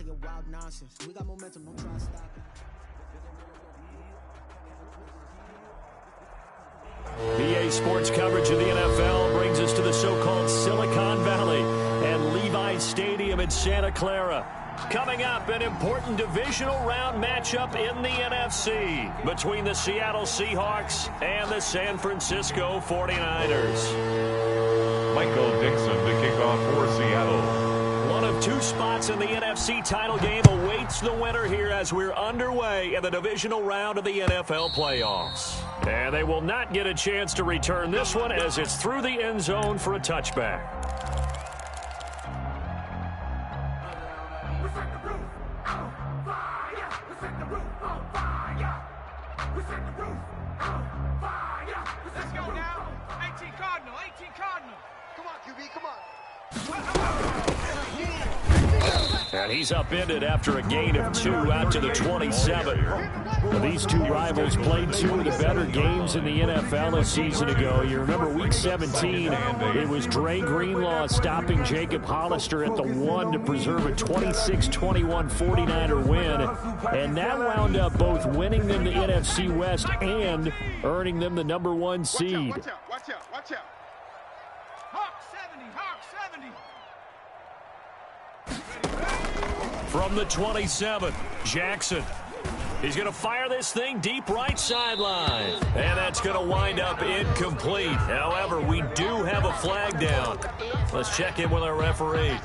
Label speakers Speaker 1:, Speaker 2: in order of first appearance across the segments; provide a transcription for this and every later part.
Speaker 1: your wild nonsense. We got momentum, don't try to stop it.
Speaker 2: PA Sports coverage of the NFL brings us to the so-called Silicon Valley and Levi's Stadium in Santa Clara. Coming up, an important divisional round matchup in the NFC between the Seattle Seahawks and the San Francisco 49ers.
Speaker 3: Michael Dixon to kick off for Seattle.
Speaker 2: One of two spots in the NFC title game awaits the winner here as we're underway in the divisional round of the NFL playoffs. And they will not get a chance to return this one as it's through the end zone for a touchback. And he's upended after a gain of 2 out to the 27. Well, these two rivals played 2 of the better games in the NFL a season ago. You remember Week 17, it was Dre Greenlaw stopping Jacob Hollister at the 1 to preserve a 26-21 49er win. And that wound up both winning them the NFC West and earning them the #1 seed.
Speaker 4: Watch out. Hawk 70.
Speaker 2: From the 27, Jackson. He's going to fire this thing deep right sideline. And that's going to wind up incomplete. However, we do have a flag down. Let's check in with our referee.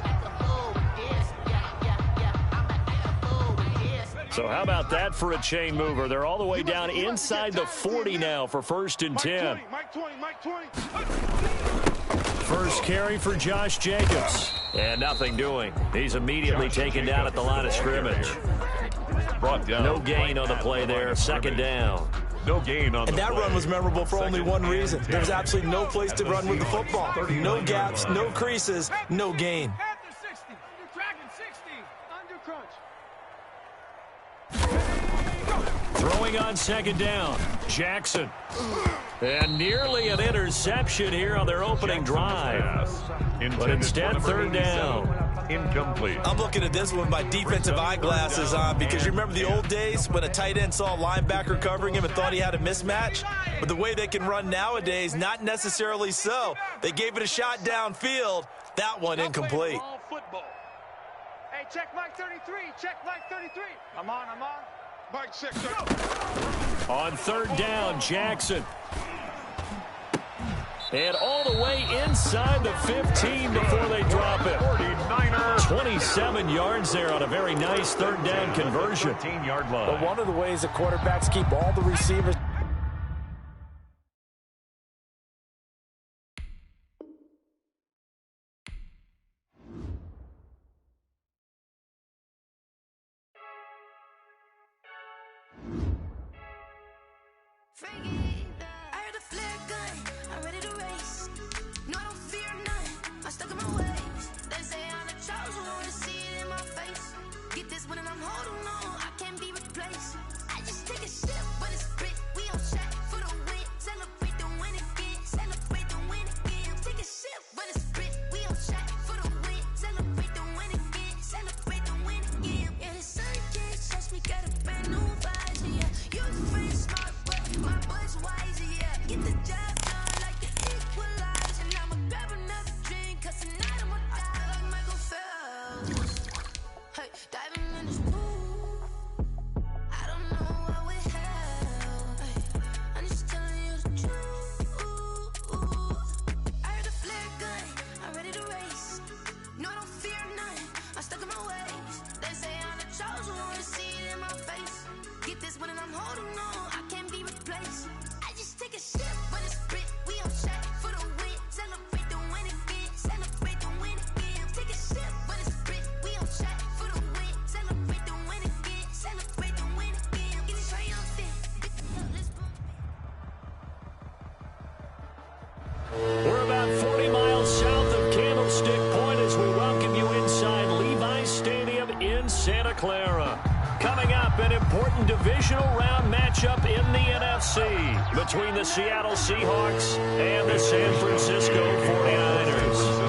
Speaker 2: So how about that for a chain mover? They're all the way down inside the 40 now for 1st and 10.
Speaker 4: Mike 20.
Speaker 2: First carry for Josh Jacobs. And nothing doing. He's immediately taken down at the line of scrimmage.
Speaker 3: Brought down.
Speaker 2: No gain on the play there. 2nd down.
Speaker 3: No gain on the
Speaker 5: play. And that run was memorable for only one reason. There's absolutely no place to run with the football. No gaps, no creases, no gain.
Speaker 2: Throwing on 2nd down, Jackson. And nearly an interception here on their opening drive. But instead, 3rd down.
Speaker 3: Incomplete.
Speaker 5: I'm looking at this one with my defensive eyeglasses on because you remember the old days when a tight end saw a linebacker covering him and thought he had a mismatch? But the way they can run nowadays, not necessarily so. They gave it a shot downfield. That one incomplete.
Speaker 4: Hey, check Mike 33. I'm on. Mike 6.
Speaker 2: On 3rd down, Jackson. And all the way inside the 15 before they drop it. 27 yards there on a very nice 3rd down conversion.
Speaker 3: 15-yard line.
Speaker 5: But one of the ways the quarterbacks keep all the receivers.
Speaker 2: We're about 40 miles south of Candlestick Point as we welcome you inside Levi's Stadium in Santa Clara. Coming up, an important divisional round matchup in the NFC between the Seattle Seahawks and the San Francisco 49ers.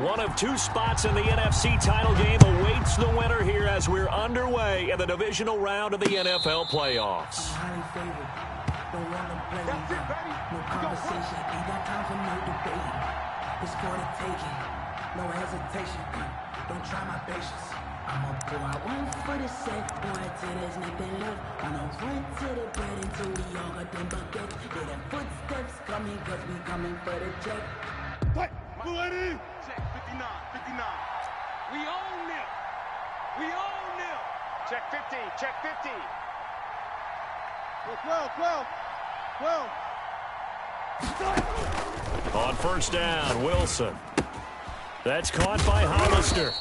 Speaker 2: One of two spots in the NFC title game awaits the winner here as we're underway in the divisional round of the NFL playoffs.
Speaker 6: Highly favored. Don't want to play. No conversation. Ain't got time for no debate. It's for the taking. No hesitation. Don't try my patience. I'ma pour out one for the set. Boy, till there's nothing left. I'ma run to the bread until we all got them buckets. Hear them footsteps coming, cause we coming for the check.
Speaker 4: Fight! Ready? Check 59, 59. We own them. We own them. Check 50, check 50. 12.
Speaker 2: On first down, Wilson. That's caught by Hollister.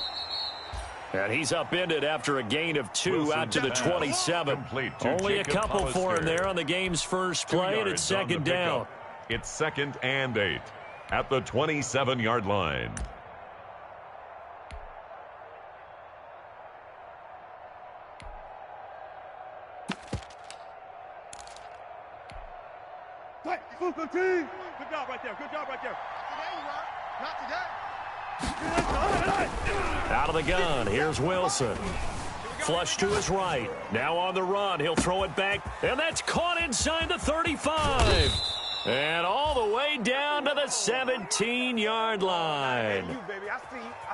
Speaker 2: And he's upended after a gain of 2
Speaker 3: Wilson
Speaker 2: out to the 27. Only a couple for him there on the game's first play, and it's second down.
Speaker 3: It's 2nd and 8 at the 27-yard line.
Speaker 4: Good job right there. Good job right there. Today, not today.
Speaker 2: Out of the gun, here's Wilson. Flush to his right. Now on the run, he'll throw it back, and that's caught inside the 35. And all the way down to the 17-yard line.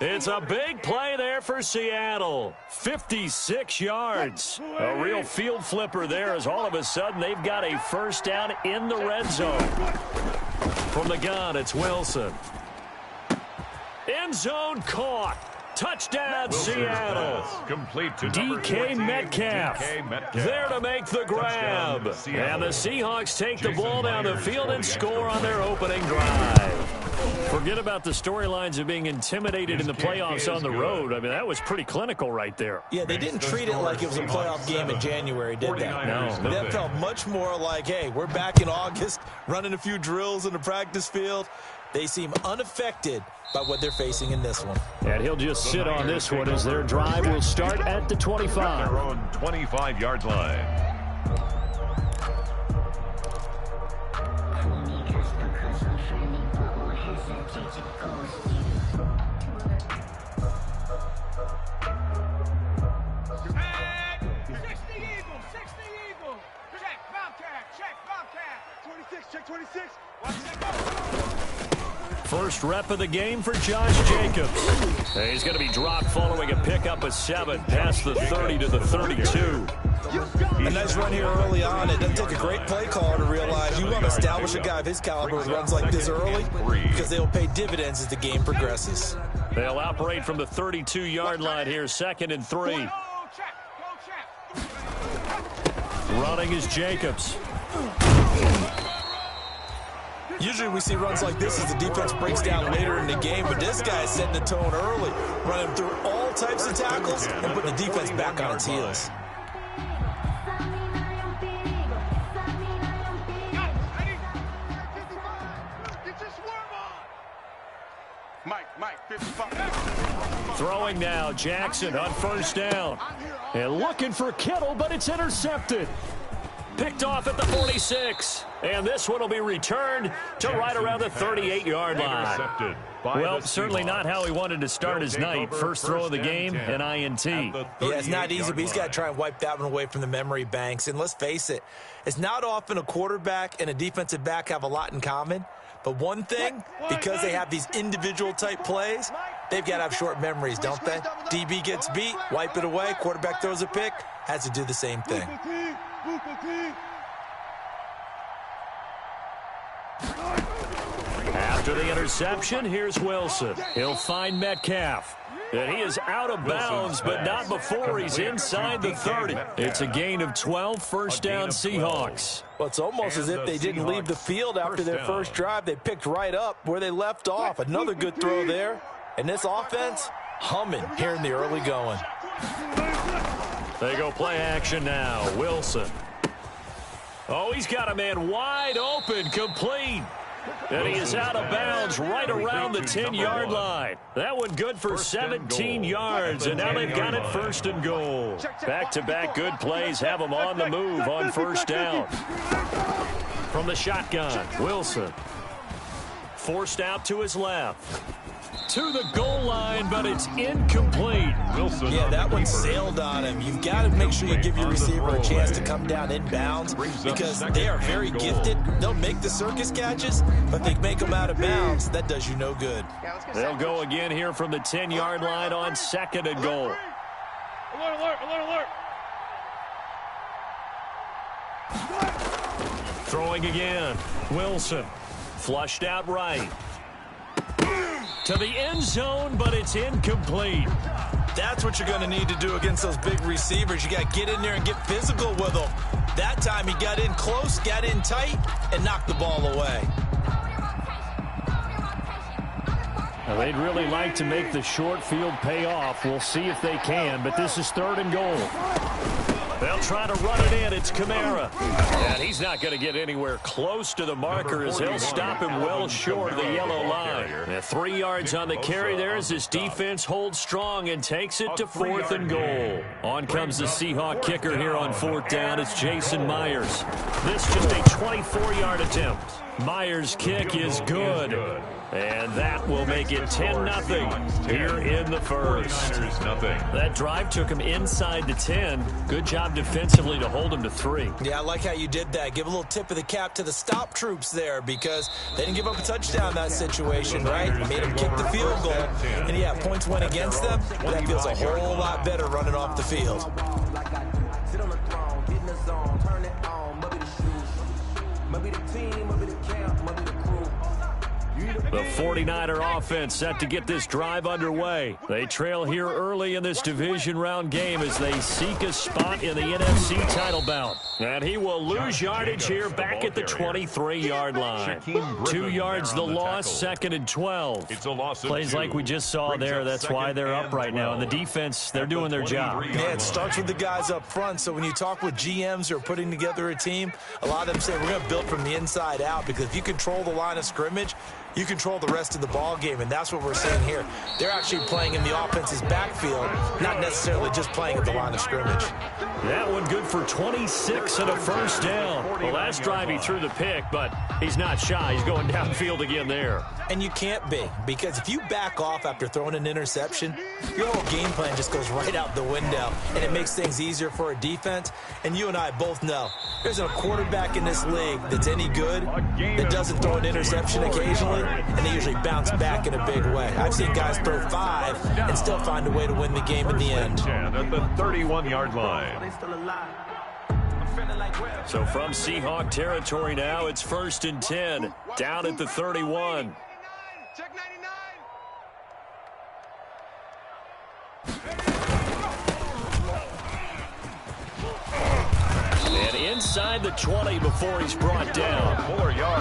Speaker 2: It's a big play there for Seattle. 56 yards. A real field flipper there as all of a sudden they've got a first down in the red zone. From the gun, it's Wilson. End zone caught. Touchdown,
Speaker 3: Wilson's
Speaker 2: Seattle.
Speaker 3: pass complete to
Speaker 2: DK Metcalf there to make the grab. And the Seahawks take the ball down the field and score on their opening drive. Forget about the storylines of being intimidated in the playoffs on the road. I mean, that was pretty clinical right there.
Speaker 5: Yeah, they didn't treat it like it was a playoff game in January, did they?
Speaker 2: No.
Speaker 5: That felt much more like, hey, we're back in August, running a few drills in the practice field. They seem unaffected by what they're facing in this one.
Speaker 2: And he'll just sit on this one as their drive will start at the 25.
Speaker 3: Their own 25-yard line.
Speaker 2: First rep of the game for Josh Jacobs. He's going to be dropped following a pickup of 7 past the 30 to the 32.
Speaker 5: A nice run here early on. It doesn't take a great play caller to realize you want to establish a guy of his caliber with runs like this early because they will pay dividends as the game progresses.
Speaker 2: They'll operate from the 32-yard line here, 2nd and 3. Running is Jacobs.
Speaker 5: Usually we see runs like this as the defense breaks down later in the game, but this guy is setting the tone early, running through all types of tackles and putting the defense back on its heels.
Speaker 2: Throwing now, Jackson on first down. And looking for Kittle, but it's intercepted. Picked off at the 46. And this one will be returned to right around the 38-yard line. Well, certainly not how he wanted to start his night. First throw of the game, an INT.
Speaker 5: Yeah, it's not easy, but he's got to try and wipe that one away from the memory banks. And let's face it, it's not often a quarterback and a defensive back have a lot in common. But one thing, because they have these individual type plays, they've got to have short memories, don't they? DB gets beat, wipe it away, quarterback throws a pick, has to do the same thing.
Speaker 2: After the interception, here's Wilson. He'll find Metcalf. And he is out of bounds, but not before he's inside the 30. It's a gain of 12, first down Seahawks.
Speaker 5: Well, it's almost as if they didn't leave the field after their first drive. They picked right up where they left off. Another good throw there. And this offense, humming here in the early going.
Speaker 2: They go play action now. Wilson. Oh, he's got a man wide open, complete. And he is out of bounds right around the 10-yard line. That one good for 17 yards, and now they've got it first and goal. Back-to-back good plays have them on the move on first down. From the shotgun, Wilson. Forced out to his left. to the goal line, but it's incomplete.
Speaker 3: Wilson,
Speaker 5: yeah, that one sailed on him. You've got to make sure you give your receiver a chance to come down inbounds because they are very gifted. They'll make the circus catches, but if they make them out of bounds, that does you no good.
Speaker 2: They'll go again here from the 10-yard line on 2nd and goal.
Speaker 4: Alert, alert, alert, alert.
Speaker 2: Throwing again. Wilson. Flushed out right. To the end zone, but it's incomplete.
Speaker 5: That's what you're going to need to do against those big receivers. You got to get in there and get physical with them. That time he got in close, got in tight, and knocked the ball away.
Speaker 2: Well, they'd really like to make the short field pay off. We'll see if they can, but this is 3rd and goal. They'll try to run it in. It's Kamara. And he's not going to get anywhere close to the marker as he'll stop him well short of the yellow line. And 3 yards on the carry there as his defense holds strong and takes it to 4th and goal. On comes the Seahawk kicker here on 4th down. It's Jason Myers. This just a 24-yard attempt. Myers' kick is good. And that will make it 10-0 here in the first. That drive took him inside the 10. Good job defensively to hold him to 3.
Speaker 5: Yeah, I like how you did that. Give a little tip of the cap to the stop troops there because they didn't give up a touchdown in that situation, right? Made them kick the field goal. And yeah, points went against them, but that feels a whole lot better running off the field.
Speaker 2: The 49er offense set to get this drive underway. They trail here early in this division round game as they seek a spot in the NFC title bout. And he will lose yardage here back at the 23-yard line. 2 yards the loss, 2nd and 12. Plays like we just saw there. That's why they're up right now. And the defense, they're doing their job.
Speaker 5: Yeah, it starts with the guys up front. So when you talk with GMs who are putting together a team, a lot of them say we're going to build from the inside out because if you control the line of scrimmage, you control the rest of the ball game, and that's what we're seeing here. They're actually playing in the offense's backfield, not necessarily just playing at the line of scrimmage.
Speaker 2: That one good for 26 and a first down. Well, last drive he threw the pick, but he's not shy. He's going downfield again there.
Speaker 5: And you can't be, because if you back off after throwing an interception, your whole game plan just goes right out the window, and it makes things easier for a defense. And you and I both know there's a quarterback in this league that's any good that doesn't throw an interception occasionally, and they usually bounce back in a big way. I've seen guys throw 5 and still find a way to win the game in the end.
Speaker 3: At the 31-yard line.
Speaker 2: So from Seahawk territory now, it's 1st and 10, down at the 31.
Speaker 4: Check 99.
Speaker 2: And inside the 20 before he's brought down.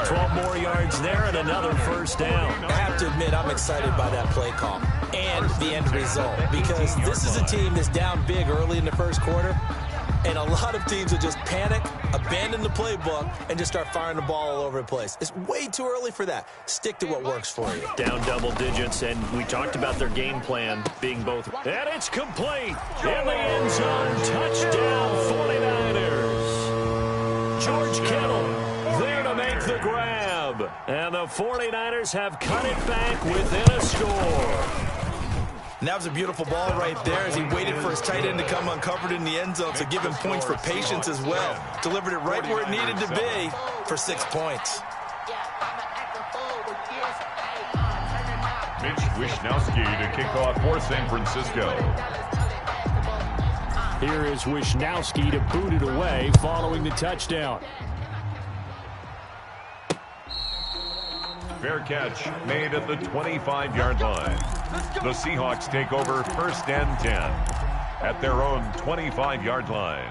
Speaker 2: 12 more yards there and another first down.
Speaker 5: I have to admit, I'm excited by that play call and the end result because this is a team that's down big early in the first quarter, and a lot of teams will just panic, abandon the playbook, and just start firing the ball all over the place. It's way too early for that. Stick to what works for you.
Speaker 2: Down double digits, and we talked about their game plan being both. And it's complete. In the end zone, touchdown 49ers. George Kittle there to make the grab. And the 49ers have cut it back within a score.
Speaker 5: And that was a beautiful ball right there as he waited for his tight end to come uncovered in the end zone, so give him points for patience as well. Delivered it right where it needed to be for 6 points.
Speaker 3: Mitch Wishnowsky to kick off for San Francisco.
Speaker 2: Here is Wishnowsky to boot it away following the touchdown.
Speaker 3: Fair catch made at the 25-yard line. The Seahawks take over 1st and 10 at their own 25-yard line.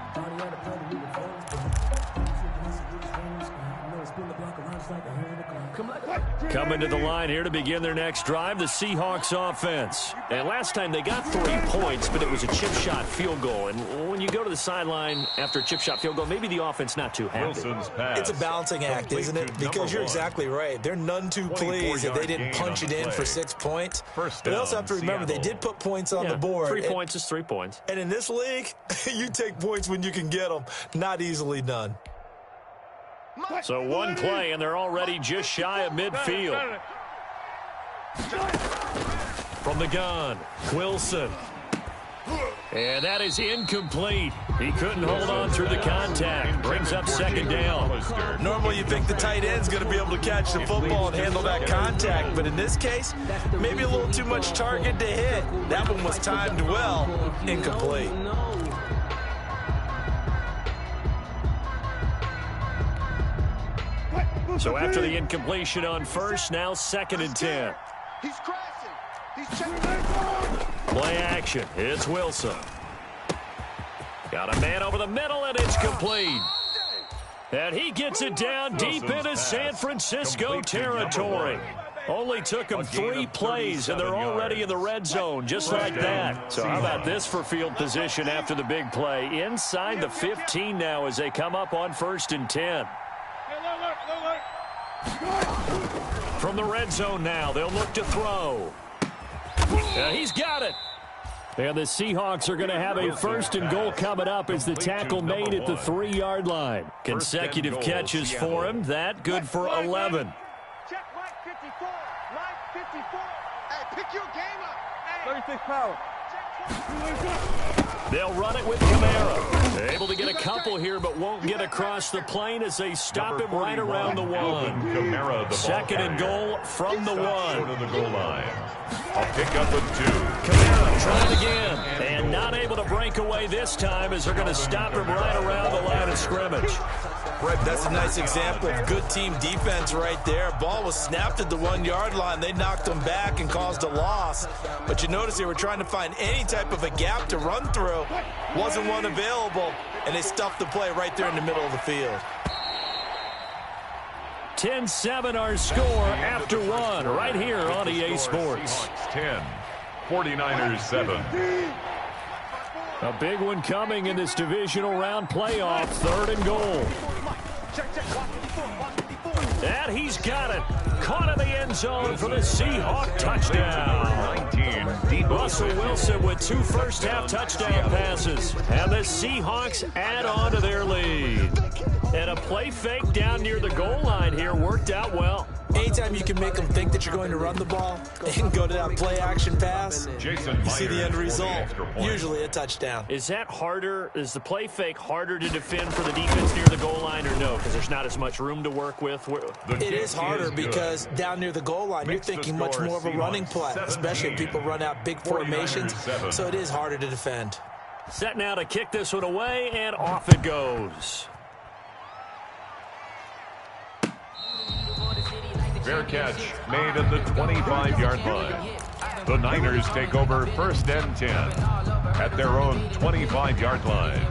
Speaker 2: Coming to the line here to begin their next drive, the Seahawks offense. And last time they got 3 points, but it was a chip shot field goal. And when you go to the sideline after a chip shot field goal, maybe the offense not too happy.
Speaker 3: Wilson's pass.
Speaker 5: It's a balancing act, isn't it? Because you're exactly right. They're none too pleased that they didn't punch it in for 6 points. But they also have to remember they did put points on the board.
Speaker 2: 3 points is 3 points.
Speaker 5: And in this league, you take points when you can get them. Not easily done.
Speaker 2: So one play, and they're already just shy of midfield. from the gun. Wilson. And that is incomplete. He couldn't hold on through the contact. Brings up second down.
Speaker 5: Normally you think the tight end's going to be able to catch the football and handle that contact, but in this case, maybe a little too much target to hit. That one was timed well. Incomplete.
Speaker 2: So after the incompletion on first, now 2nd and 10.
Speaker 4: He's crashing. He's checking.
Speaker 2: Play action. It's Wilson. Got a man over the middle, and it's complete. And he gets it down deep into San Francisco territory. Only took him 3 plays, and they're already in the red zone, just like that. So how about this for field position after the big play? Inside the 15 now as they come up on 1st and 10. From the red zone now, they'll look to throw. He's got it. And the Seahawks are going to have a 1st and goal coming up as the tackle made at the 3-yard line. Consecutive catches for him. That good for 11.
Speaker 4: Check right 54. Right 54. Hey, pick your game up. 36 power.
Speaker 2: They'll run it with Kamara. They're able to get a couple here, but won't get across the plane as they stop him right around the 1. 2nd and goal from the 1.
Speaker 3: The goal line. A pickup of 2.
Speaker 2: Kamara trying again, and not able to break away this time as they're going to stop him right around the line of scrimmage.
Speaker 5: Right, that's a nice example of good team defense right there. Ball was snapped at the 1-yard line. They knocked him back and caused a loss. But you notice they were trying to find any type of a gap to run through. Wasn't one available, and they stuffed the play right there in the middle of the field.
Speaker 2: 10-7 our score after 1 right here on EA Sports.
Speaker 3: 10, 49ers 7.
Speaker 2: A big one coming in this divisional round playoff. 3rd and goal. And he's got it. Caught in the end zone for the Seahawk touchdown.
Speaker 3: 19.
Speaker 2: Russell Wilson with 2 first-half touchdown passes. And the Seahawks add on to their lead. And a play fake down near the goal line here worked out well.
Speaker 5: Anytime you can make them think that you're going to run the ball and go to that play-action pass, you see the end result, usually a touchdown.
Speaker 2: Is that harder? Is the play fake harder to defend for the defense near the goal line or no? Because there's not as much room to work with?
Speaker 5: It is harder because down near the goal line, you're thinking much more of a running play, especially if people run out big formations, so it is harder to defend.
Speaker 2: Set now to kick this one away, and off it goes.
Speaker 3: Fair catch made at the 25-yard line. The Niners take over 1st and 10 at their own 25-yard line.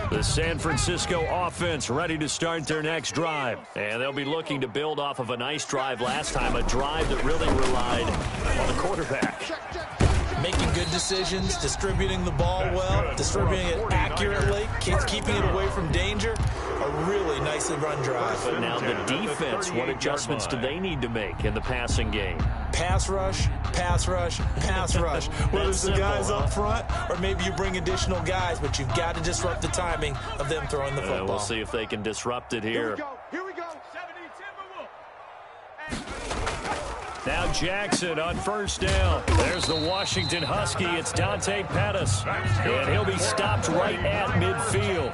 Speaker 2: The San Francisco offense ready to start their next drive. And they'll be looking to build off of a nice drive last time, a drive that really relied on the quarterback.
Speaker 5: Making good decisions, distributing the ball well, distributing it accurately, keeping it away from danger. A really nicely run drive.
Speaker 2: But now the defense, what adjustments do they need to make in the passing game?
Speaker 5: Pass rush, pass rush, pass rush. Whether it's the guys up front or maybe you bring additional guys, but you've got to disrupt the timing of them throwing the football.
Speaker 2: We'll see if they can disrupt it here.
Speaker 4: Here we go. 70
Speaker 2: Now Jackson on 1st down. There's the Washington Husky. It's Dante Pettis. And he'll be stopped right at midfield.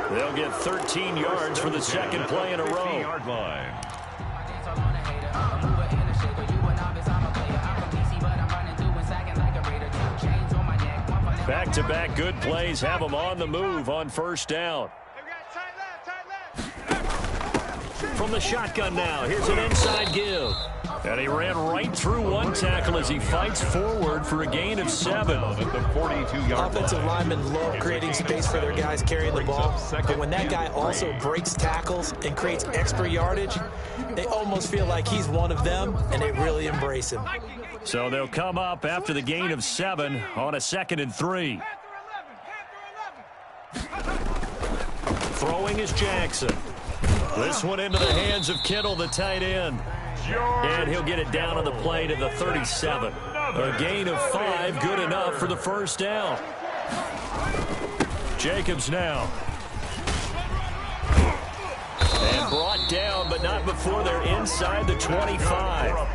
Speaker 2: They'll get 13 yards for the 2nd play in a row.
Speaker 3: Yard line.
Speaker 2: Back-to-back good plays have them on the move on 1st down. From the shotgun now, here's an inside give. And he ran right through one tackle as he fights forward for a gain of 7.
Speaker 3: At the 42-yard
Speaker 5: Offensive linemen love creating space for their guys carrying the ball. But when that guy also breaks tackles and creates extra yardage, they almost feel like he's one of them, and they really embrace him.
Speaker 2: So they'll come up after the gain of 7 on a 2nd and 3. Throwing is Jackson. This one into the hands of Kittle, the tight end. And he'll get it down on the play to the 37. A gain of 5, good enough for the 1st down. Jacobs now. And brought down, but not before they're inside the 25.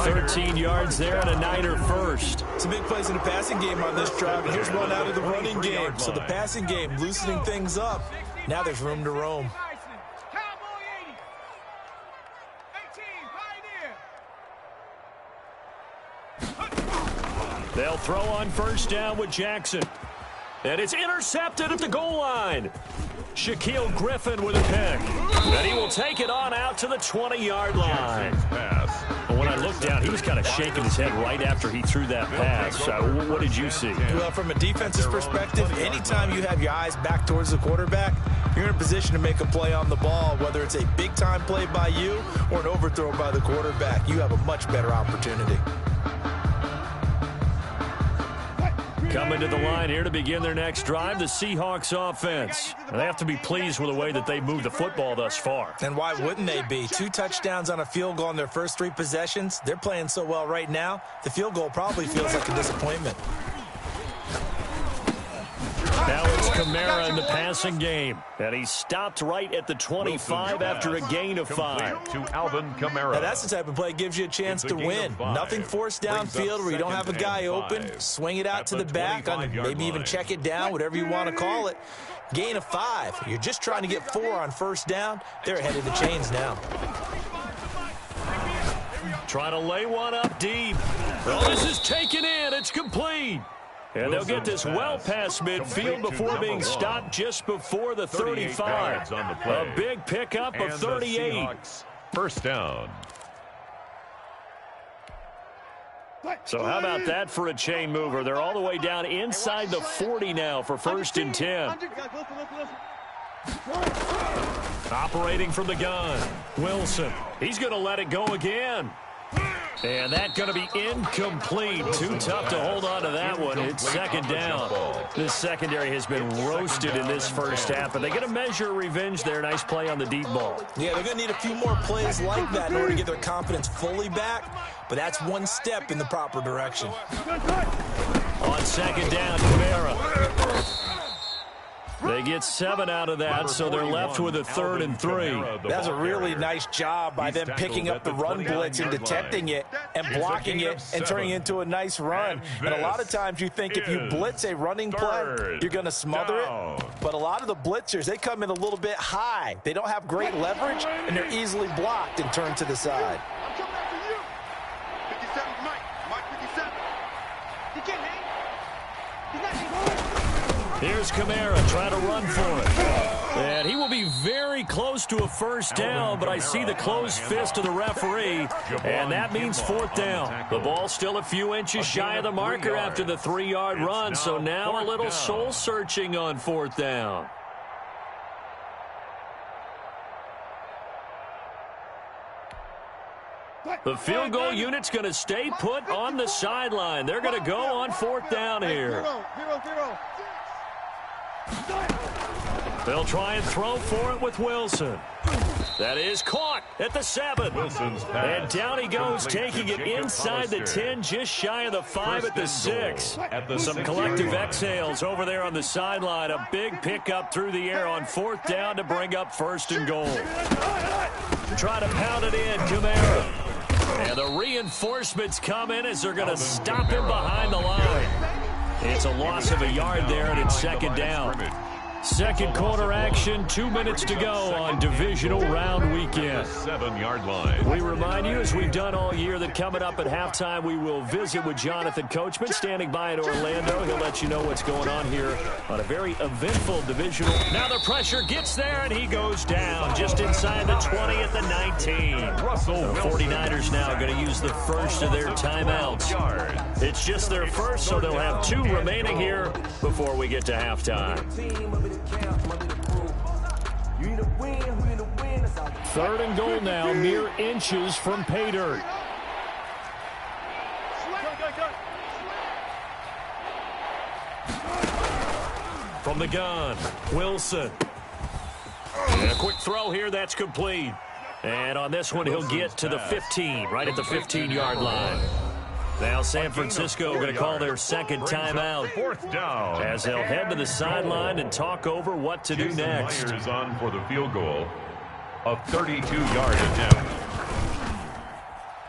Speaker 2: 13 yards there and a Niner first.
Speaker 5: Some big plays in the passing game on this drive, and here's one out of the running game. So the passing game loosening things up. Now there's room to roam.
Speaker 2: They'll throw on first down with Jackson. And it's intercepted at the goal line. Shaquille Griffin with a pick. And he will take it on out to the 20-yard line. But when I looked down, he was kind of shaking his head right after he threw that pass. What did you see?
Speaker 5: Well, from a defense's perspective, anytime you have your eyes back towards the quarterback, you're in a position to make a play on the ball, whether it's a big-time play by you or an overthrow by the quarterback. You have a much better opportunity.
Speaker 2: Coming to the line here to begin their next drive, the Seahawks offense. And they have to be pleased with the way that they've moved the football thus far.
Speaker 5: And why wouldn't they be? 2 touchdowns on a field goal in their first 3 possessions. They're playing so well right now, the field goal probably feels like a disappointment.
Speaker 2: Now it's Kamara in the passing game. And he stopped right at the 25 after a gain of 5.
Speaker 3: To Alvin Kamara.
Speaker 5: Now that's the type of play that gives you a chance to win. Nothing forced downfield where you don't have a guy open. Swing it out to the back, maybe even check it down, whatever you want to call it. Gain of 5. You're just trying to get 4 on first down. They're ahead of the chains now.
Speaker 2: Trying to lay one up deep. Oh, this is taken in. It's complete. And they'll get this well past midfield before being stopped just before the 35. A big pickup of 38.
Speaker 3: First down.
Speaker 2: So how about that for a chain mover? They're all the way down inside the 40 now for first and 10. Operating from the gun. Wilson. He's going to let it go again. And that's going to be incomplete. Too tough to hold on to that one. It's second down. This secondary has been roasted in this first half, but they get a measure of revenge there. Nice play on the deep ball.
Speaker 5: Yeah, they're going to need a few more plays like that in order to get their confidence fully back, but that's one step in the proper direction.
Speaker 2: On second down, Kamara. They get 7 out of that, so they're left with a 3rd and 3.
Speaker 5: That's a really nice job by them picking up the run blitz and detecting it and blocking it and turning it into a nice run. And a lot of times you think if you blitz a running play, you're going to smother it. But a lot of the blitzers, they come in a little bit high. They don't have great leverage, and they're easily blocked and turned to the side.
Speaker 4: I'm coming after you. 57, Mike 57. He can't hang. He's not.
Speaker 2: Here's Kamara trying to run for it. And he will be very close to a first down, but I see the closed fist of the referee, and that means 4th down. The ball still a few inches shy of the marker after the 3-yard run, so now a little soul-searching on 4th down. The field goal unit's going to stay put on the sideline. They're going to go on 4th down here.
Speaker 4: 0-0.
Speaker 2: They'll try and throw for it with Wilson. That is caught at the 7. And down he goes, taking it inside the 10, just shy of the 5 at the 6. Some collective exhales over there on the sideline. A big pickup through the air on 4th down to bring up 1st and goal. Try to pound it in, Kamara. And the reinforcements come in as they're going to stop him behind the line. It's a loss of a yard there, and it's second down. Second quarter action, 2 minutes to go on divisional round weekend.
Speaker 3: 7-yard line.
Speaker 2: We remind you, as we've done all year, that coming up at halftime, we will visit with Jonathan Coachman, standing by in Orlando. He'll let you know what's going on here on a very eventful divisional. Now the pressure gets there, and he goes down just inside the 20 at the 19. The 49ers now going to use the first of their timeouts. It's just their first, so they'll have 2 remaining here before we get to halftime. 3rd and goal now, mere inches from pay dirt. From the gun, Wilson. And a quick throw here, that's complete. And on this one, he'll get to the 15, right at the 15-yard line. Now San Francisco going to call their second timeout
Speaker 3: 4th down,
Speaker 2: as they'll head to the sideline and talk over what to do next.
Speaker 3: Myers on for the field goal. A 32-yard attempt.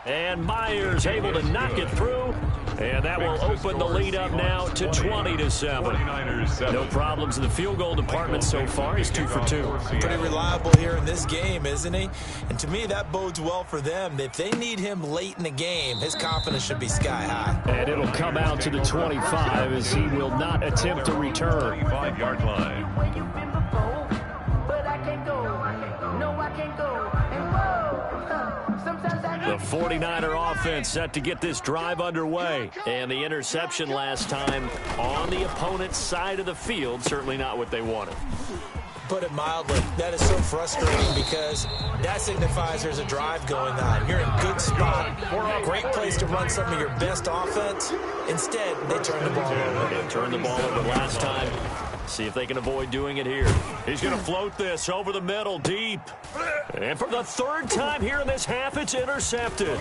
Speaker 2: And Myers able to knock it through. And that will open the lead up now to 20-7. No problems in the field goal department so far. He's 2 for 2.
Speaker 5: Pretty reliable here in this game, isn't he? And to me, that bodes well for them. If they need him late in the game, his confidence should be sky high.
Speaker 2: And it'll come out to the 25 as he will not attempt to return.
Speaker 3: 25-yard line.
Speaker 2: The 49er offense set to get this drive underway. And the interception last time on the opponent's side of the field, certainly not what they wanted.
Speaker 5: Put it mildly, that is so frustrating because that signifies there's a drive going on. You're in a good spot. Great place to run some of your best offense. Instead, they turn the ball over.
Speaker 2: They turned the ball over last time. See if they can avoid doing it here. He's going to float this over the middle, deep. And for the third time here in this half, it's intercepted.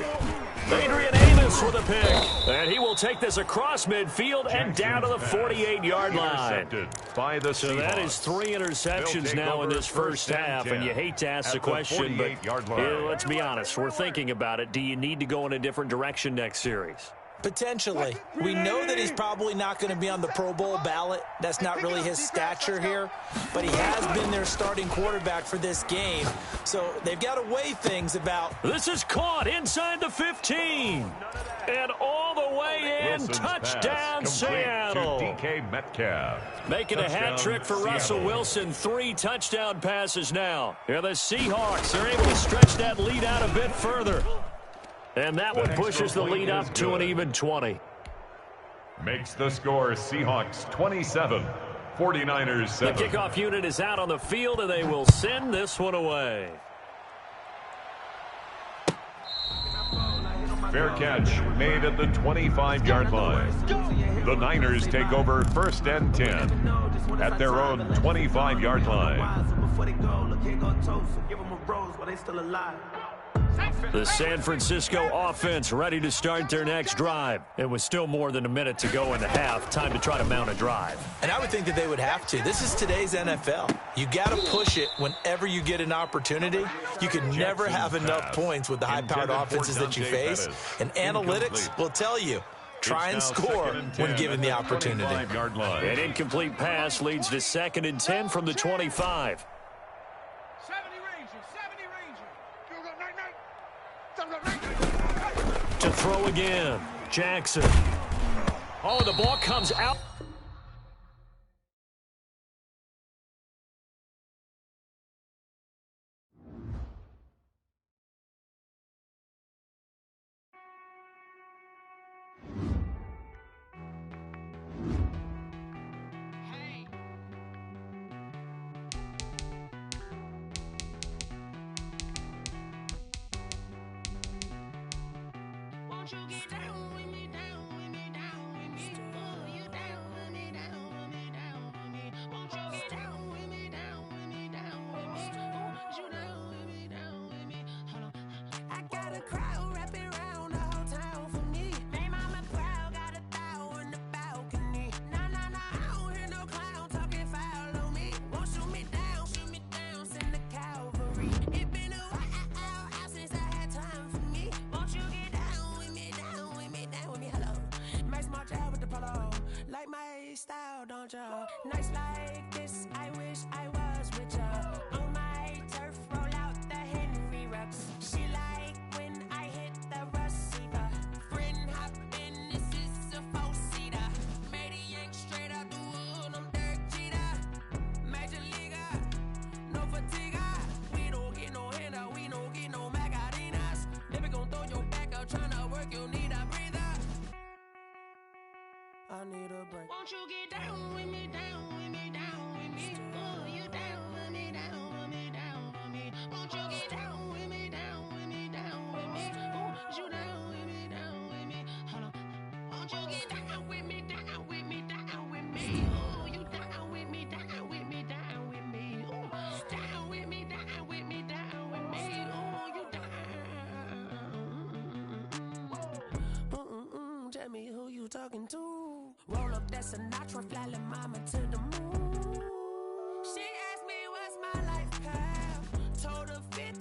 Speaker 2: Adrian Amos with a pick. And he will take this across midfield and down to the 48-yard line. So that is 3 interceptions now in this first half. And you hate to ask the question, but let's be honest. We're thinking about it. Do you need to go in a different direction next series?
Speaker 5: Potentially. We know that he's probably not going to be on the Pro Bowl ballot. That's not really his stature here. But he has been their starting quarterback for this game. So they've got to weigh things about.
Speaker 2: This is caught inside the 15. And all the way in. Touchdown, Seattle.
Speaker 3: DK Metcalf.
Speaker 2: Making a hat trick for Russell Wilson. 3 touchdown passes now. Here the Seahawks are able to stretch that lead out a bit further. And that one pushes the lead up to an even 20.
Speaker 3: Makes the score Seahawks 27, 49ers 7.
Speaker 2: The kickoff unit is out on the field, and they will send this one away.
Speaker 3: Fair catch made at the 25-yard line. The Niners take over 1st and 10 at their own 25-yard line.
Speaker 2: The San Francisco offense ready to start their next drive. And with still more than a minute to go in the half, time to try to mount a drive.
Speaker 5: And I would think that they would have to. This is today's NFL. You got to push it whenever you get an opportunity. You can never have enough points with the high-powered offenses that you face. And analytics will tell you, try and score when given the opportunity.
Speaker 2: An incomplete pass leads to 2nd and 10 from the 25. To throw again, Jackson. Oh, the ball comes out.
Speaker 7: Nights like this, I wish I was with ya. On my turf, roll out the Henry rocks. She like when I hit the receiver. Friend hop in, this is a 4-seater. Made a yank straight out the wood, I'm Derek Jeter. Major leaguer, no fatigue. We don't get no handout, we don't get no Macarinas. Never gon' throw your back out, tryna work, you need a breather. I need a break. Won't you get down with me, down with me, down with me? Oh, you down with me, down with me, down with me? Won't you get down with me, down with me, down with me? Oh, you down with me, down with me? Hold on. Won't you get down with me, down with me, down with me? Oh, you down with me, down with me, down with me? Oh, down with me, down with me, down with me? Oh, you down? Tell me who you talking to. Roll up that Sinatra, fly la mama to the moon. She asked me what's my life path. Told her 50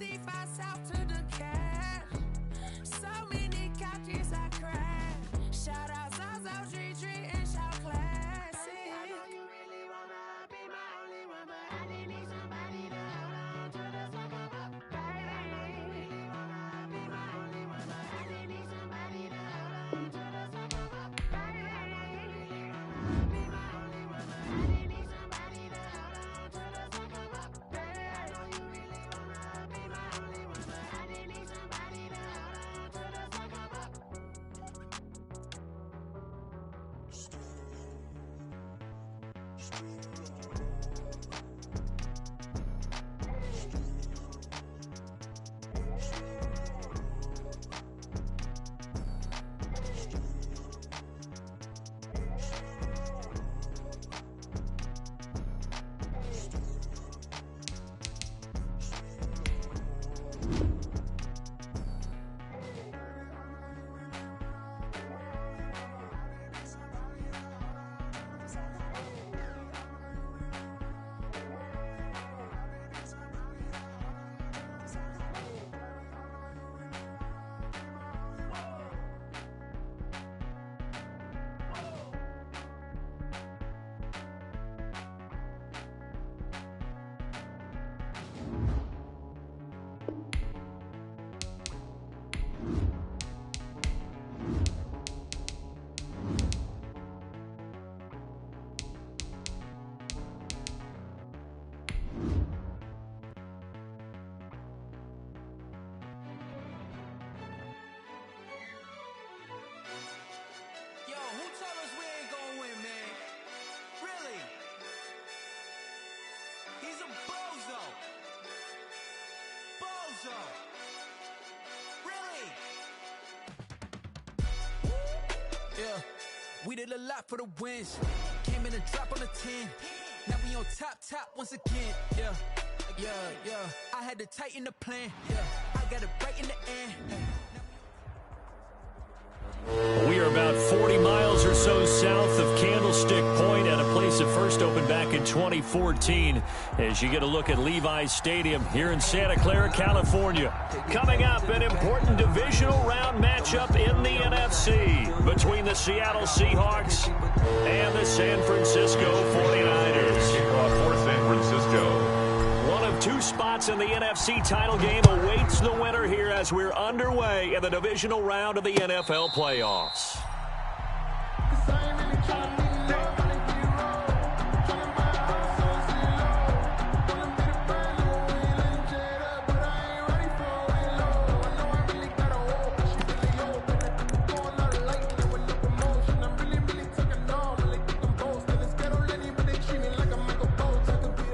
Speaker 6: Yeah, we did a lot for the wins. Came in and dropped on the 10. Now we on top once again. Yeah. I had to tighten the plan. Yeah, I got it right in the end.
Speaker 2: We are about 40 miles or so south of Candlestick Point at a place that first opened back in 2014 as you get a look at Levi's Stadium here in Santa Clara, California. Coming up, an important divisional round matchup in the NFC between the Seattle Seahawks and the San Francisco 49ers.
Speaker 3: Kickoff for San Francisco.
Speaker 2: One of two spots in the NFC title game awaits the winner here as we're underway in the divisional round of the NFL playoffs.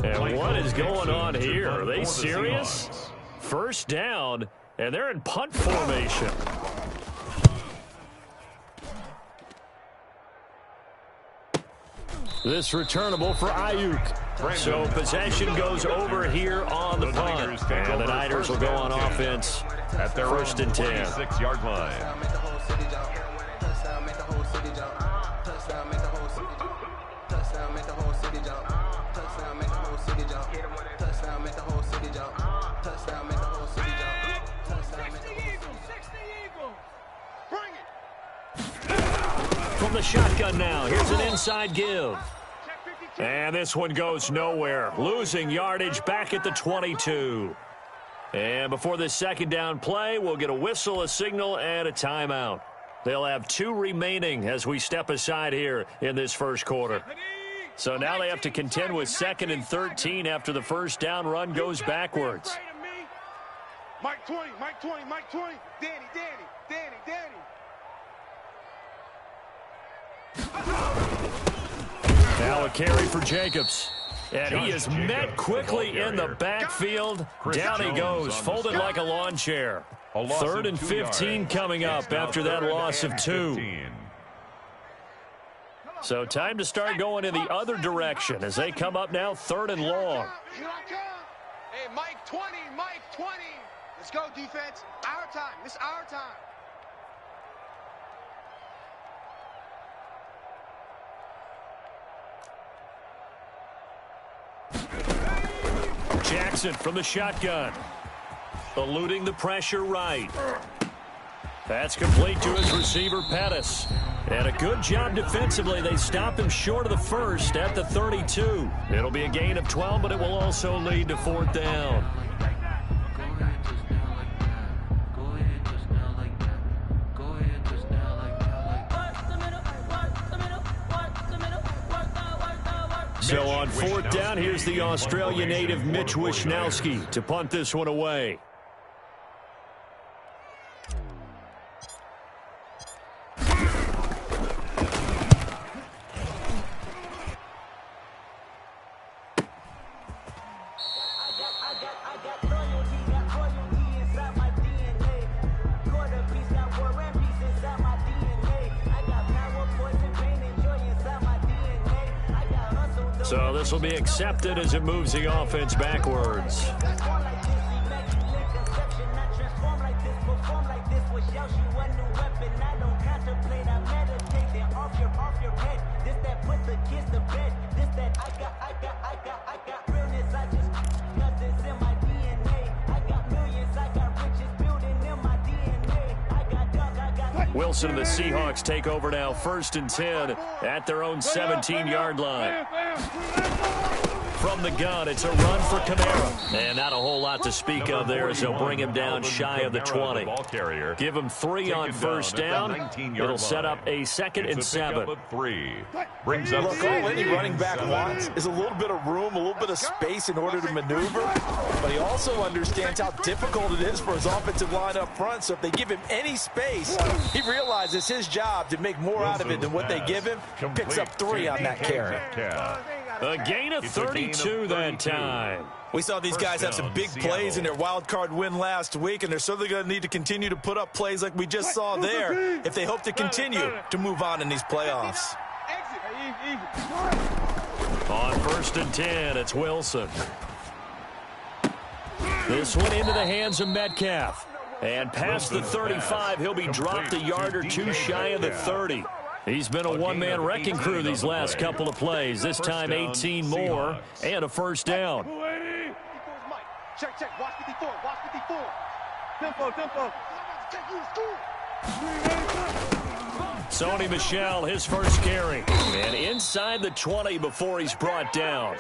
Speaker 2: And what is going on here? Are they serious? First down, and they're in punt formation. This returnable for Ayuk. So possession goes over here on the punt. And the Niners will go on offense
Speaker 3: at their
Speaker 2: first and 10.
Speaker 3: 26-yard line.
Speaker 2: From the shotgun now, here's an inside give. And this one goes nowhere. Losing yardage back at the 22. And before this second down play, we'll get a whistle, a signal, and a timeout. They'll have two remaining as we step aside here in this first quarter. So now they have to contend with 2nd and 13 after the first down run goes backwards.
Speaker 4: Mike 20, Mike 20, Mike 20. Danny.
Speaker 2: Now a carry for Jacobs. And he is met quickly in the backfield. Down he goes, folded like a lawn chair. 3rd and 15 coming up after that loss of 2. So time to start going in the other direction as they come up now 3rd and long.
Speaker 4: Here I come. Hey, Mike 20, Mike 20. Let's go, defense. Our time. This is our time.
Speaker 2: Jackson from the shotgun. Eluding the pressure right. That's complete to his receiver, Pettis. And a good job defensively. They stop him short of the first at the 32. It'll be a gain of 12, but it will also lead to 4th down. So on 4th down, here's the Australia native Mitch Wishnowsky to punt this one away.
Speaker 6: got royalty inside my DNA. Quarter piece got war and peace inside my DNA. I got power, poison, pain, and joy inside my DNA. I got hustle.
Speaker 2: So this will be accepted as it moves the offense backwards. Wilson and the Seahawks take over now, 1st and 10 at their own 17-yard line. From the gun, it's a run for Kamara. And not a whole lot to speak of there as they'll bring him down shy of the 20. Give him 3 on first down. It'll set up a 2nd and 7.
Speaker 3: Look,
Speaker 5: all any running back wants is a little bit of room, a little bit of space in order to maneuver. But he also understands how difficult it is for his offensive line up front. So if they give him any space, he realizes it's his job to make more out of it than what they give him. Picks up 3 on that carry.
Speaker 2: A gain of 32 that time.
Speaker 5: We saw these guys have some big plays in their wild card win last week, and they're certainly going to need to continue to put up plays like we just saw there if they hope to continue to move on in these playoffs.
Speaker 2: On 1st and 10, it's Wilson. This one into the hands of Metcalf. And past the 35, he'll be dropped a yard or 2 shy of the 30. He's been a one-man wrecking crew these last couple of plays. This time 18 more and a first down.
Speaker 4: Check, check. Watch 54. Watch 54. Tempo.
Speaker 2: Sony Michel, his first carry. And inside the 20 before he's brought down.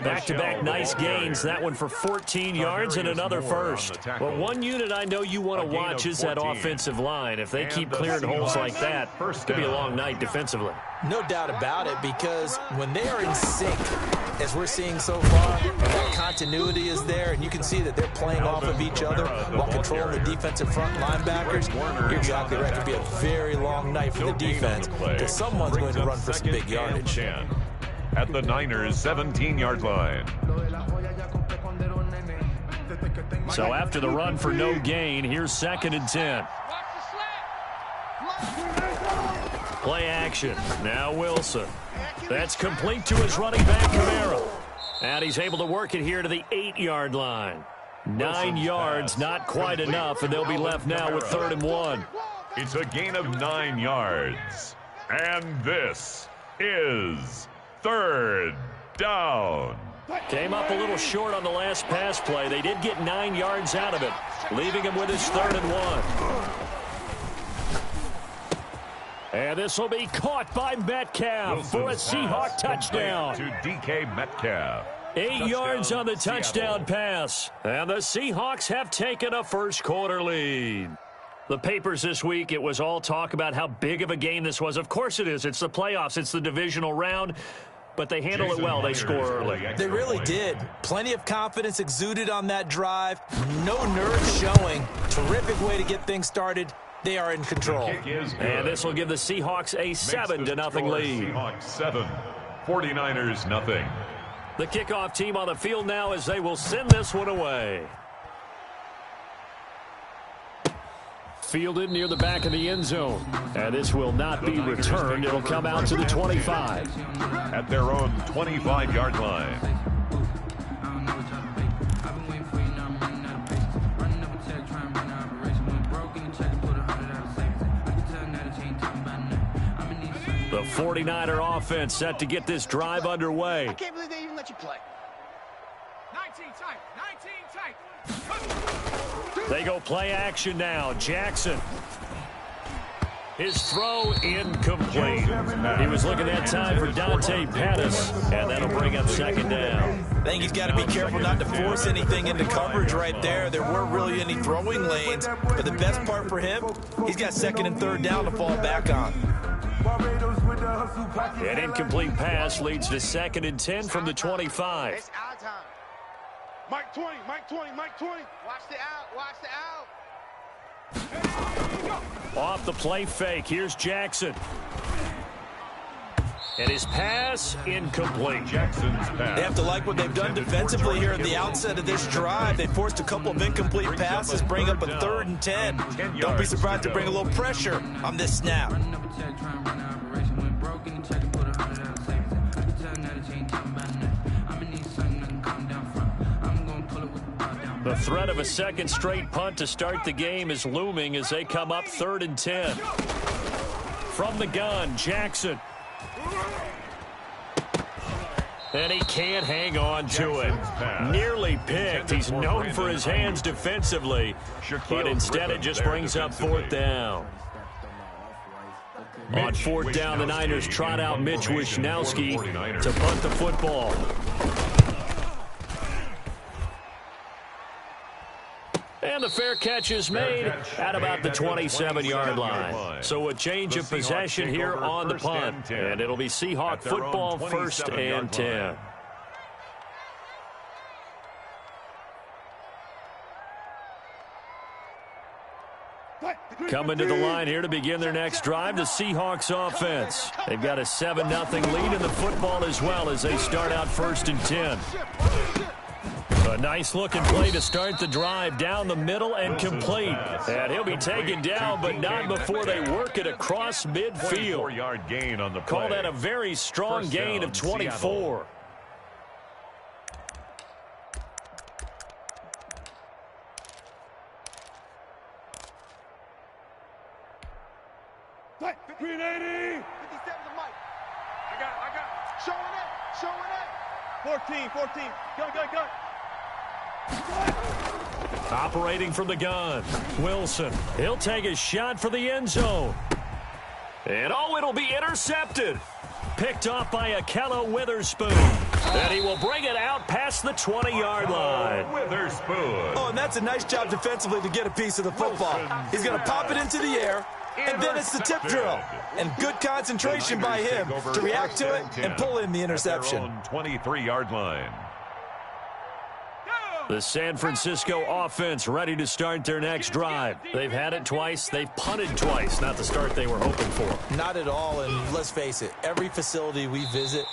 Speaker 2: Back-to-back nice gains. That one for 14 yards and another first. Well, one unit I know you want to watch is that offensive line. If they keep clearing holes like that, it could be a long night defensively.
Speaker 5: No doubt about it, because when they are in sync, as we're seeing so far, and that continuity is there, and you can see that they're playing off of each other while controlling the defensive front linebackers, you're exactly right. It could be a very long night for the defense, because someone's going to run for some big yardage.
Speaker 3: At the Niners' 17-yard line.
Speaker 2: So after the run for no gain, here's 2nd and 10. Play action. Now Wilson. That's complete to his running back, Kamara. And he's able to work it here to the 8-yard line. 9 yards, not quite enough, and they'll be left now with 3rd and 1.
Speaker 3: It's a gain of 9 yards. And this is 3rd down.
Speaker 2: Came up a little short on the last pass play. They did get 9 yards out of it, leaving him with his 3rd and 1. And this will be caught by Metcalf for a Seahawk touchdown.
Speaker 3: To DK Metcalf.
Speaker 2: 8 yards on the touchdown pass. And the Seahawks have taken a first-quarter lead. The papers this week, it was all talk about how big of a game this was. Of course it is. It's the playoffs. It's the divisional round. But they handle it well. They score early.
Speaker 5: They really did. Plenty of confidence exuded on that drive. No nerves showing. Terrific way to get things started. They are in control.
Speaker 2: And this will give the Seahawks a 7-0 lead.
Speaker 3: Seahawks 7, 49ers nothing.
Speaker 2: The kickoff team on the field now as they will send this one away. Fielded near the back of the end zone. And this will not be returned. It'll come out to the 25.
Speaker 3: At their own 25-yard line.
Speaker 2: The 49er offense set to get this drive underway.
Speaker 4: I can't believe they even let you play. 19 tight.
Speaker 2: They go play action now. Jackson. His throw incomplete. He was looking that time for Dante Pettis, and that'll bring up 2nd down.
Speaker 5: I think he's got to be careful not to force anything into coverage right there. There weren't really any throwing lanes, but the best part for him, he's got 2nd and 3rd down to fall back on.
Speaker 2: An incomplete pass leads to 2nd and 10 from the 25.
Speaker 4: It's our time. Mike 20, Mike 20, Mike 20. Watch the out, watch the out.
Speaker 2: Off the play fake, here's Jackson. And his pass incomplete.
Speaker 3: Jackson's pass.
Speaker 5: They have to like what they've done defensively here at the outset of this drive. They forced a couple of incomplete passes, bring up a 3rd and 10. Don't be surprised to bring a little pressure on this snap.
Speaker 2: The threat of a second straight punt to start the game is looming as they come up 3rd and 10. From the gun, Jackson. And he can't hang on to it. Nearly picked. He's known for his hands defensively, but instead it just brings up 4th down. On 4th down, the Niners trot out Mitch Wishnowski to punt the football. And the fair catch is made at about the 27-yard line. So a change of possession here on the punt. And it'll be Seahawk football, 1st and 10. Coming to the line here to begin their next drive, the Seahawks offense. They've got a 7-0 lead in the football as well as they start out 1st and 10. A nice-looking play to start the drive down the middle and complete. And he'll be taken down, but not before they work it across midfield.
Speaker 3: 4-yard gain on the play.
Speaker 2: Call that a very strong gain of 24.
Speaker 4: Green 80. 57 to Mike. I got it. Showing it. 14. Go.
Speaker 2: Operating from the gun, Wilson. He'll take a shot for the end zone. And it'll be intercepted. Picked off by Akello Witherspoon. And he will bring it out past the 20-yard line.
Speaker 3: Witherspoon.
Speaker 5: Oh, and that's a nice job defensively to get a piece of the football. He's going to pop it into the air, and then it's the tip drill. And good concentration by him to react to it and pull in the interception.
Speaker 3: 23-yard line.
Speaker 2: The San Francisco offense ready to start their next drive. They've had it twice. They've punted twice. Not the start they were hoping for.
Speaker 5: Not at all, and let's face it, every facility we visit,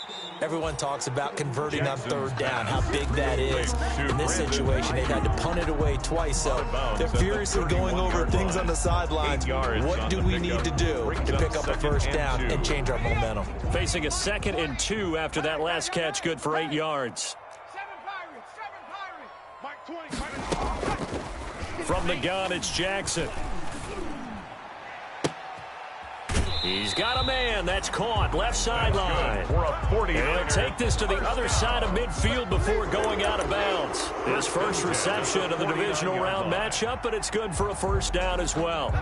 Speaker 5: everyone talks about converting on 3rd down, how big that is. In this situation, they've had to punt it away twice, so they're furiously going over things on the sidelines. What do we need to do to pick up a 1st down and change our momentum?
Speaker 2: Facing a 2nd and 2 after that last catch, good for 8 yards. From the gun, it's Jackson. He's got a man. That's caught. Left sideline. He'll take this to the other side of midfield before going out of bounds. His first reception of the divisional round matchup, but it's good for a 1st down as well.
Speaker 4: I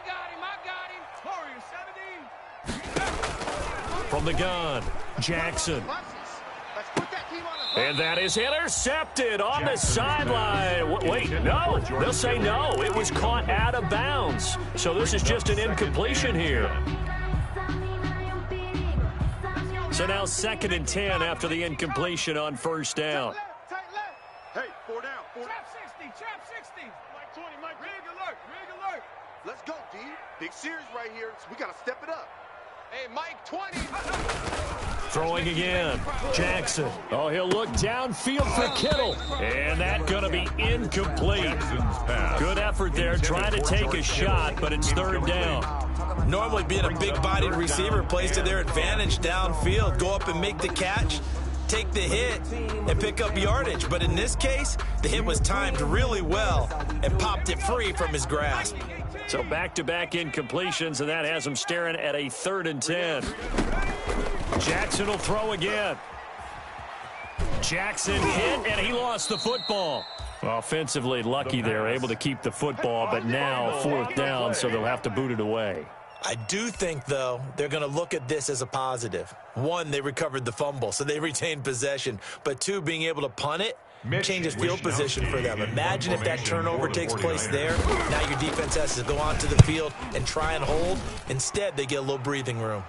Speaker 4: got him. Warrior 17.
Speaker 2: From the gun, Jackson. And that is intercepted on the sideline. Wait, no. They'll say no. It was caught out of bounds. So this is just an incompletion here. So now 2nd and 10 after the incompletion on 1st down.
Speaker 4: Hey, 4 down. Trap 60. Mike 20, Mike, rig alert. Let's go, D. Big series right here, so we got to step it up. Hey, Mike 20.
Speaker 2: Throwing again. Jackson. Oh, he'll look downfield for Kittle. And that's going to be incomplete. Good effort there, trying to take a shot, but it's 3rd down.
Speaker 5: Normally being a big-bodied receiver plays to their advantage downfield. Go up and make the catch, take the hit, and pick up yardage. But in this case, the hit was timed really well and popped it free from his grasp.
Speaker 2: So back-to-back incompletions, and that has him staring at a 3rd and 10. Jackson will throw again. Jackson hit, and he lost the football. Offensively lucky they're able to keep the football, but now 4th down, so they'll have to boot it away.
Speaker 5: I do think, though, they're going to look at this as a positive. 1, they recovered the fumble, so they retained possession. But 2, being able to punt it changes field position for them. Imagine if that turnover takes place there. Now your defense has to go onto the field and try and hold. Instead, they get a little breathing room.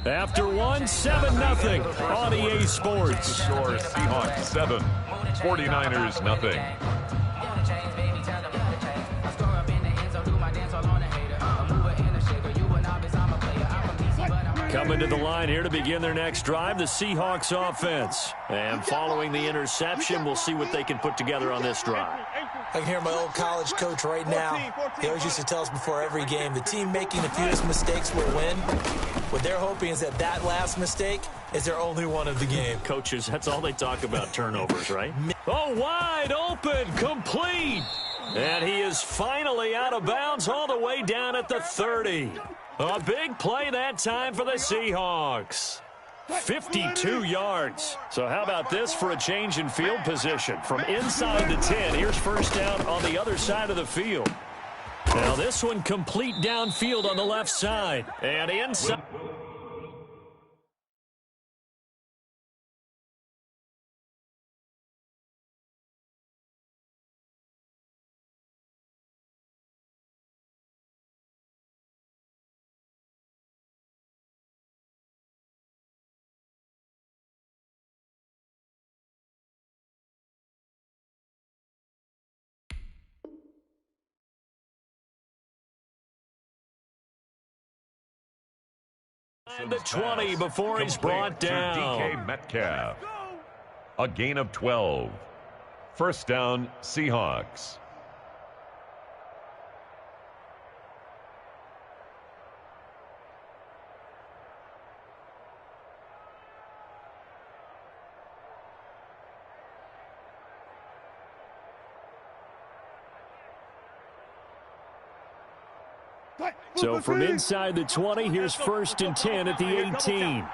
Speaker 2: After 1, 7-0 on EA Sports.
Speaker 3: Score Seahawks 7, 49ers 0.
Speaker 2: Coming to the line here to begin their next drive, the Seahawks offense. And following the interception, we'll see what they can put together on this drive.
Speaker 5: I can hear my old college coach right now. He always used to tell us before every game, the team making the fewest mistakes will win. What they're hoping is that that last mistake is their only one of the game.
Speaker 2: Coaches, that's all they talk about, turnovers, right? Oh, wide open, complete. And he is finally out of bounds all the way down at the 30. A big play that time for the Seahawks. 52 yards. So how about this for a change in field position? From inside the 10, here's first down on the other side of the field. Now this one complete downfield on the left side. And inside. The 20 before he's brought down.
Speaker 3: DK Metcalf. A gain of 12. First down, Seahawks.
Speaker 2: So from inside the 20, here's first and 10 at the 18.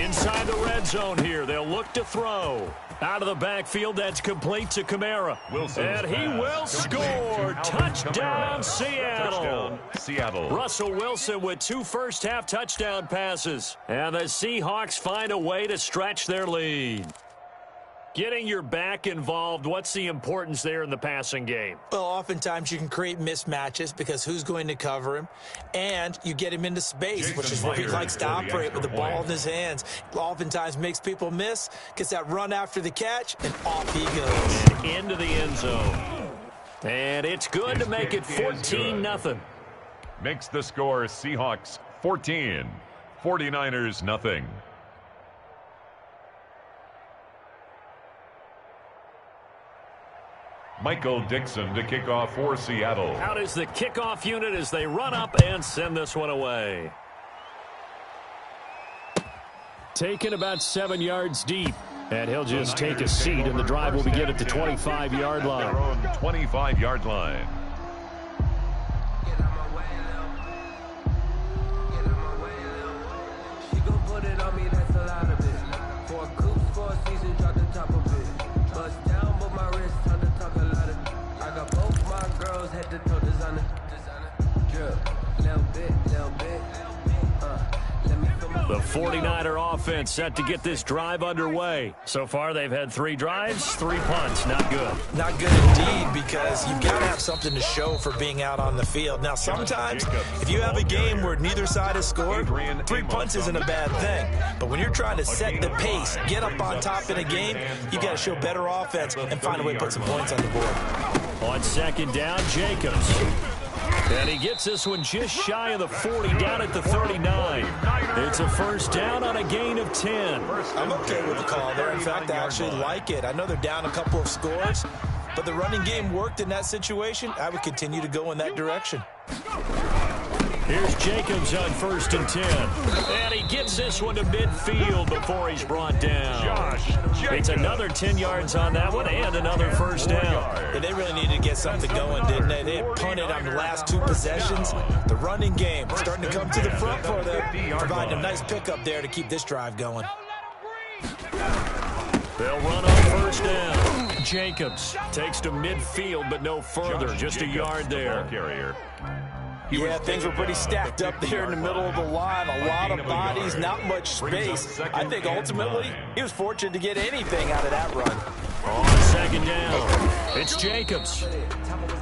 Speaker 2: Inside the red zone here, they'll look to throw. Out of the backfield, that's complete to Kamara. And he will score. Touchdown, Seattle. Russell Wilson with 2 first-half touchdown passes. And the Seahawks find a way to stretch their lead. Getting your back involved, what's the importance there in the passing game?
Speaker 5: Well, oftentimes you can create mismatches because who's going to cover him, and you get him into space, which is where he likes to operate with the ball in his hands. Oftentimes makes people miss, gets that run after the catch, and off he goes.
Speaker 2: And into the end zone. And it's good to make it 14-0.
Speaker 3: Makes the score Seahawks 14, 49ers nothing. Michael Dixon to kick off for Seattle.
Speaker 2: Out is the kickoff unit as they run up and send this one away. Taken about 7 yards deep. And he'll just take a seat, and the drive will begin at the 25-yard line.
Speaker 3: Their own 25-yard line.
Speaker 6: She gon' put it on me, that's a lot of it. For a coupe, for a season, drop the top of it. Bust down, but my wrist, time to talk a lot of. I got both my girls, head to toe designer. Drip, little bit,
Speaker 2: The 49er offense set to get this drive underway. So far, they've had 3 drives, 3 punts. Not good.
Speaker 5: Not good indeed, because you've got to have something to show for being out on the field. Now, sometimes, if you have a game where neither side has scored, 3 punts isn't a bad thing. But when you're trying to set the pace, get up on top in a game, you got to show better offense and find a way to put some points on the board.
Speaker 2: On second down, Jacobs. And he gets this one just shy of the 40, down at the 39. It's a first down on a gain of 10.
Speaker 5: I'm okay with the call there. In fact, I actually like it. I know they're down a couple of scores, but the running game worked in that situation. I would continue to go in that direction.
Speaker 2: Here's Jacobs on first and 10. And he gets this one to midfield before he's brought down. It's another 10 yards on that one and another first down.
Speaker 5: And they really needed to get something going, didn't they? They had punted on the last 2 possessions. The running game starting to come to the front for them, providing a nice pickup there to keep this drive going.
Speaker 2: They'll run on first down. Jacobs takes to midfield, but no further, just a yard there.
Speaker 5: Yeah, things were pretty stacked up there in the middle of the line. A lot of bodies, not much space. I think ultimately he was fortunate to get anything out of that run.
Speaker 2: On second down, it's Jacobs.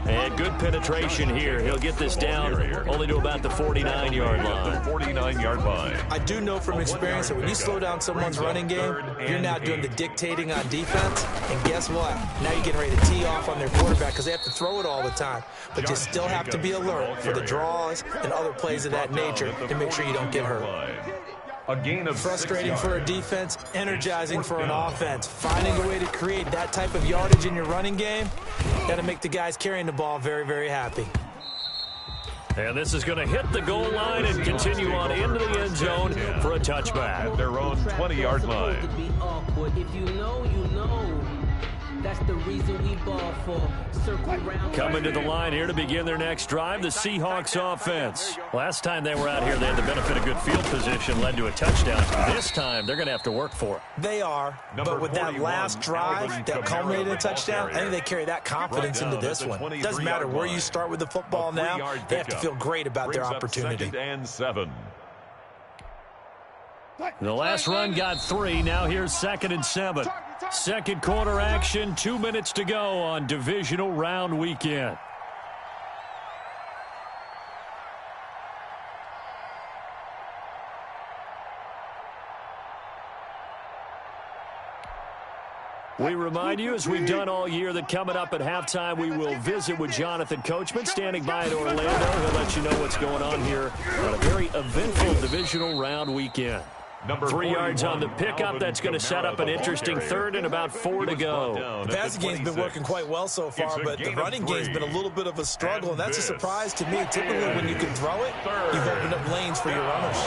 Speaker 2: And good penetration here. He'll get this down only to about the 49-yard line.
Speaker 3: 49-yard line.
Speaker 5: I do know from experience that when you slow down someone's running game, you're now doing the dictating on defense. And guess what? Now you're getting ready to tee off on their quarterback because they have to throw it all the time. But you still have to be alert for the draws and other plays of that nature to make sure you don't get hurt.
Speaker 3: A gain of
Speaker 5: frustrating for a defense, energizing for an offense. Finding a way to create that type of yardage in your running game, got to make the guys carrying the ball very, very happy.
Speaker 2: And this is going to hit the goal line and continue on into the end zone for a touchback.
Speaker 3: At their own 20-yard line.
Speaker 6: If you know, you know. That's the reason we ball for. Circle round.
Speaker 2: Coming to the line here to begin their next drive, the Seahawks offense. Last time they were out here, they had the benefit of good field position, led to a touchdown. This time, they're going to have to work for it.
Speaker 5: They are, but with that last drive that culminated in a touchdown, I think they carry that confidence into this one. Doesn't matter where you start with the football now, they have to feel great about their opportunity.
Speaker 3: 2nd and 7.
Speaker 2: The last run got 3. Now here's 2nd and 7. Second quarter action, 2 minutes to go on divisional round weekend. We remind you, as we've done all year, that coming up at halftime, we will visit with Jonathan Coachman, standing by in Orlando. He'll let you know what's going on here on a very eventful divisional round weekend. 3 yards on the pickup. That's going to set up an interesting third and about 4 to go.
Speaker 5: The passing game's been working quite well so far, but the running game's been a little bit of a struggle, and that's a surprise to me. Typically, when you can throw it, you've opened up lanes for your runners.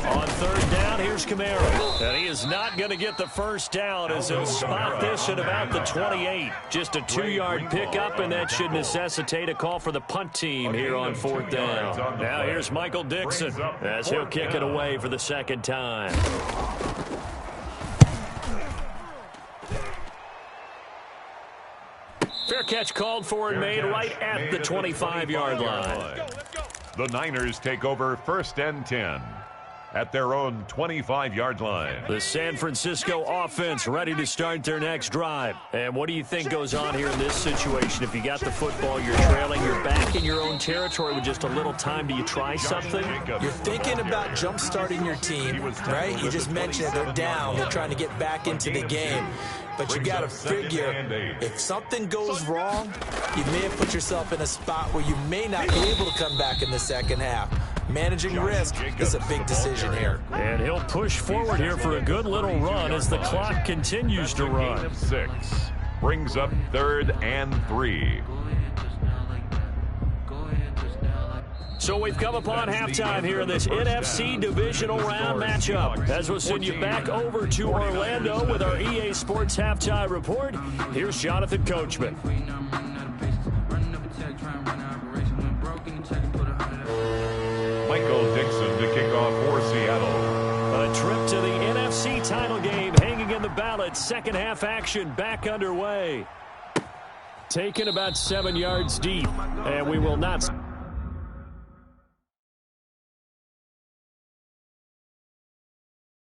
Speaker 2: On 3rd down, here's Kamara. And he is not going to get the first down as he'll spot this at about the 28. Just a 2-yard pickup, and that should necessitate a call for the punt team here on 4th down. Now here's Michael Dixon as he'll kick it away for the 2nd time. Fair catch called for and made right at the 25-yard line.
Speaker 3: The Niners take over 1st and 10. At their own 25-yard line.
Speaker 2: The San Francisco offense ready to start their next drive. And what do you think goes on here in this situation? If you got the football, you're trailing, you're back in your own territory with just a little time. Do you try something?
Speaker 5: You're thinking about jump-starting your team, right? You just mentioned it. They're down. They're trying to get back into the game. But you got to figure, if something goes wrong, you may have put yourself in a spot where you may not be able to come back in the second half. Managing risk is a big decision here.
Speaker 2: And he'll push forward here for a good little run as the clock continues to run.
Speaker 3: 6 brings up 3rd and 3.
Speaker 2: So we've come upon halftime here in this NFC divisional round matchup. As we'll send you back over to Orlando with our EA Sports halftime report, here's Jonathan Coachman.
Speaker 3: Michael Dixon to kick off for Seattle.
Speaker 2: A trip to the NFC title game hanging in the balance. Second half action back underway. Taken about 7 yards deep, and we will not...